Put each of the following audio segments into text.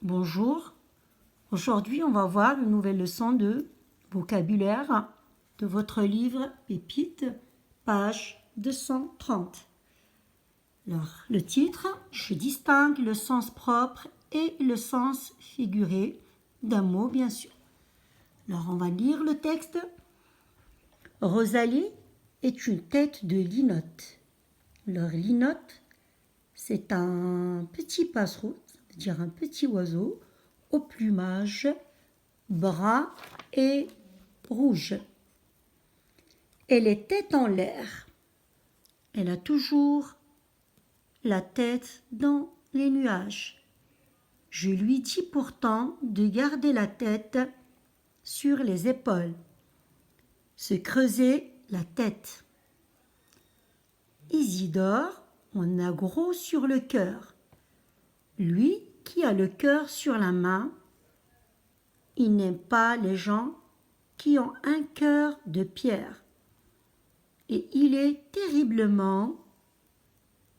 Bonjour, aujourd'hui on va voir une nouvelle leçon de vocabulaire de votre livre Pépites, page 230. Alors, le titre, je distingue le sens propre et le sens figuré d'un mot bien sûr. Alors on va lire le texte. Rosalie est une tête de linotte. Alors linotte, c'est un petit passereau, ça veut dire un petit oiseau, au plumage brun et rouge. Elle est tête en l'air. Elle a toujours la tête dans les nuages. Je lui dis pourtant de garder la tête sur les épaules, se creuser la tête. Isidore en a gros sur le cœur. Lui qui a le cœur sur la main, il n'aime pas les gens qui ont un cœur de pierre. Et il est terriblement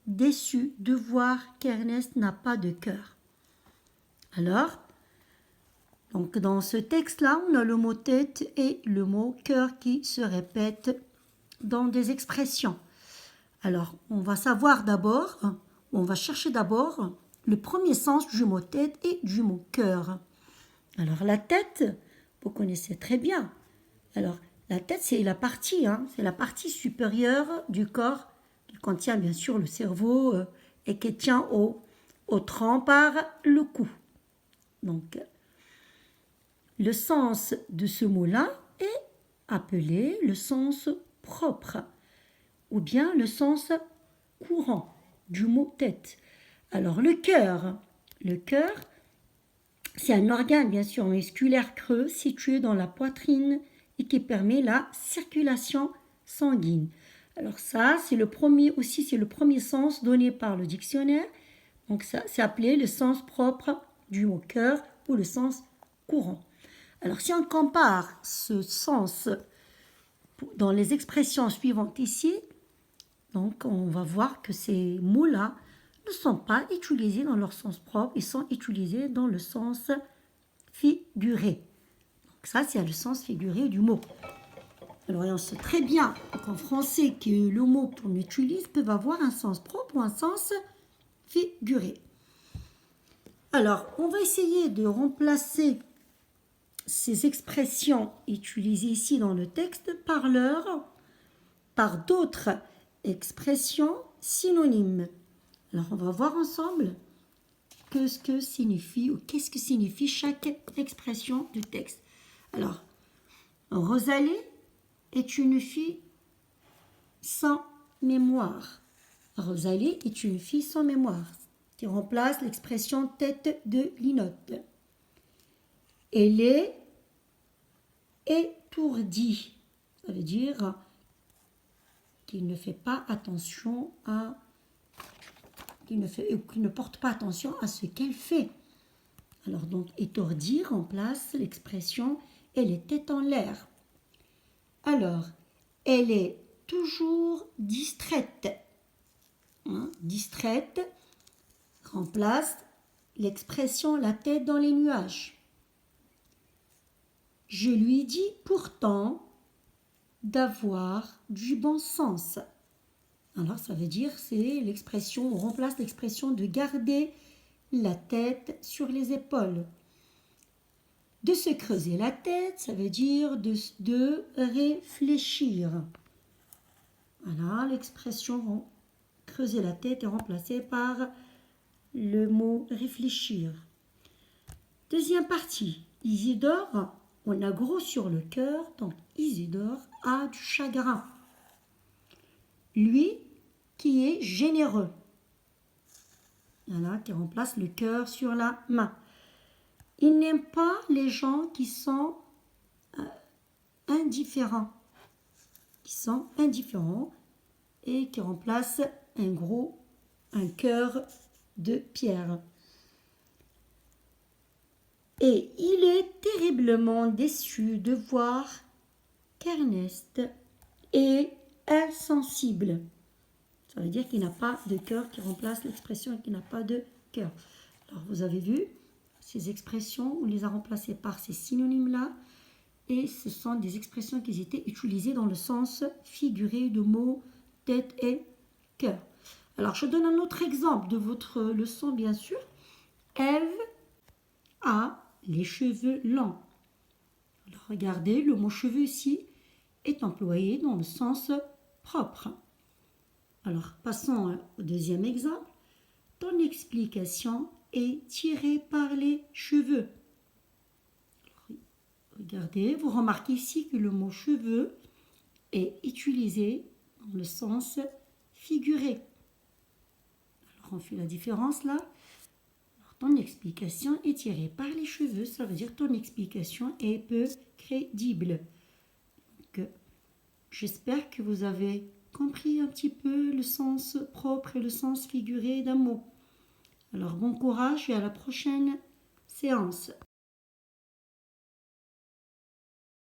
déçu de voir qu'Ernest n'a pas de cœur. Alors, donc dans ce texte-là, on a le mot tête et le mot cœur qui se répètent dans des expressions. Alors, on va savoir d'abord, on va chercher d'abord le premier sens du mot tête et du mot cœur. Alors, la tête, vous connaissez très bien. Alors, la tête, c'est la partie supérieure du corps qui contient bien sûr le cerveau et qui tient au tronc par le cou. Donc, le sens de ce mot-là est appelé le sens propre ou bien le sens courant du mot tête. Alors, le cœur, c'est un organe bien sûr musculaire creux situé dans la poitrine et qui permet la circulation sanguine. Alors ça, c'est le premier sens donné par le dictionnaire. Donc ça, c'est appelé le sens propre du mot cœur ou le sens courant. Alors si on compare ce sens dans les expressions suivantes ici, donc on va voir que ces mots-là ne sont pas utilisés dans leur sens propre, ils sont utilisés dans le sens figuré. Donc ça, c'est le sens figuré du mot. Alors, on sait très bien qu'en français, que le mot qu'on utilise peut avoir un sens propre ou un sens figuré. Alors, on va essayer de remplacer ces expressions utilisées ici dans le texte par d'autres expressions synonymes. Alors, on va voir ensemble qu'est-ce que signifie chaque expression du texte. Alors, Rosalie est une fille sans mémoire. Rosalie est une fille sans mémoire, qui remplace l'expression tête de linotte. Elle est étourdie. Ça veut dire qu'il ne fait pas attention qu'il ne porte pas attention à ce qu'elle fait. Alors donc étourdie remplace l'expression elle est tête en l'air. Alors, elle est toujours distraite. Distraite remplace l'expression la tête dans les nuages. Je lui dis pourtant d'avoir du bon sens. Alors, ça veut dire, on remplace l'expression de garder la tête sur les épaules. De se creuser la tête, ça veut dire de réfléchir. Voilà, l'expression creuser la tête est remplacée par le mot réfléchir. Deuxième partie, Isidore, on a gros sur le cœur, donc Isidore a du chagrin. Lui qui est généreux. Voilà, qui remplace le cœur sur la main. Il n'aime pas les gens qui sont indifférents. Et qui remplacent un cœur de pierre. Et il est terriblement déçu de voir qu'Ernest est insensible. Ça veut dire qu'il n'a pas de cœur, qui remplace l'expression qu'il n'a pas de cœur. Alors vous avez vu, ces expressions, on les a remplacées par ces synonymes-là. Et ce sont des expressions qui étaient utilisées dans le sens figuré de mots tête et cœur. Alors, je donne un autre exemple de votre leçon, bien sûr. Ève a les cheveux longs. Alors, regardez, le mot cheveux ici est employé dans le sens propre. Alors, passons au deuxième exemple. Ton explication est tirée par les cheveux. Regardez, vous remarquez ici que le mot cheveux est utilisé dans le sens figuré. Alors on fait la différence là. Alors, ton explication est tirée par les cheveux, ça veut dire ton explication est peu crédible. J'espère que vous avez compris un petit peu le sens propre et le sens figuré d'un mot. Alors bon courage et à la prochaine séance.